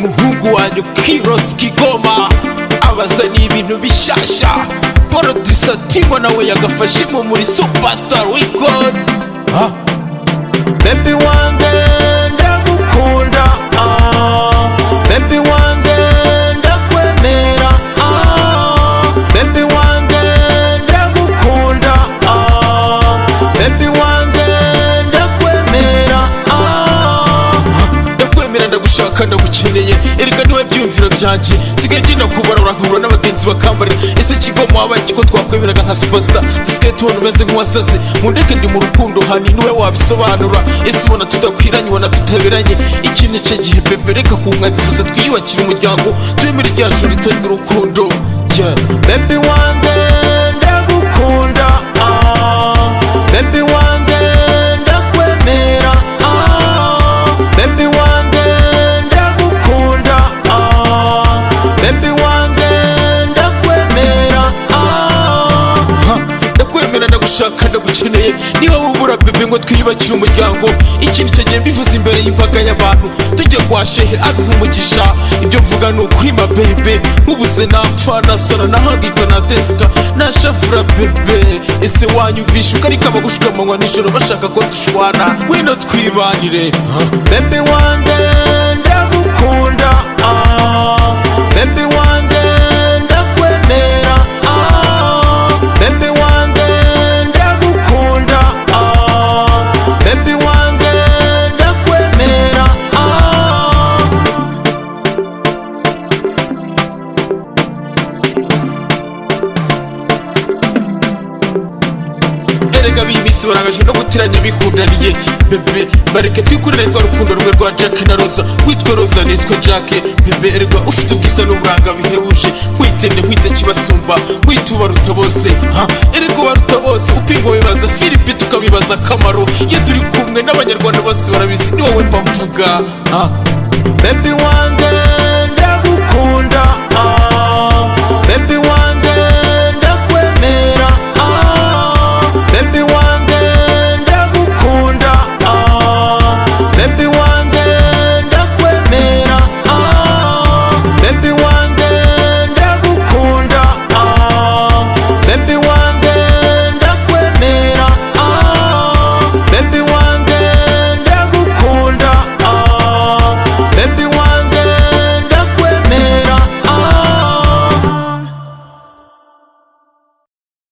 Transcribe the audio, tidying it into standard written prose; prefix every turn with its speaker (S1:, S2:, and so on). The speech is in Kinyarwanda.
S1: umuhungu wanyu Kiros Kigoma abazaniye ibintu bishasha. Producer Timo nawe yagafashemo muri Superstar Records. Baby wanjye ndagukunda, baby wanjye ndakwemera, baby wanjye ndagukunda, baby wanjye ndakwemera, ndakwemera ndagushaka ndagukeneye, erega niwe byumviro byanjye. Sigaye ngenda kubarura nkahura n'abagenzi bakambarira, ese Kigoma wabaye kiko twakwemeraga nka Superstar. Dusigaye tubona umeze nk'uwasaze, mundeke ndi mu rukundo hani niwe wabisobanura. Ese ubona tudakwiranye, ubona tutaberanye, iki ni cyo gihe bebe reka kunkatiruza twiyubakira umuryango, twemere rya joro ritonya urukundo. Baby wanjye ndagukunda, baby wanjye ndakwemera, baby wanjye ndagukunda, baby wanjye ndakwemera, ndakwemera ndagushaka ndagukeneye. Niba wubura bebe ngo twiyubakire umuryango, iki nicyo gihe mbivuze imbere y'imbaga y'abantu, tujye kwa shehe aduha umugisha. Ibyo mvuga ni ukuri ma bebe, nkubuze napfa nasara nahangika nateseka nashavura bebe. Ese wanyumvisha ukarika abagushuka amanywa nijoro bashaka ko dushwana, ngwino twibanire. Baby wanjye ndagukunda, baby wanjye ndakwemera, baby wanjye ndagukunda, baby wanjye ndakwemera. Erega b'imisi barangaje no gutiranya bikundaniye, bebe bareke twikurire rwa rukundo rumwe rwa Jack na Rosa. Witwa Rosa nitwa Jack, bebe erega ufite ubwiza n'uburanga bihebuje, nkwitende nkwite kibasumba, nkwitubaruta bose. Erega waruta bose, upinga wibaza Philippe tukabibaza Kamaro, iyo turi kumwe n'abanyarwanda bose barabizi ni wowe mba mvuga. Baby wanjye ndagukunda,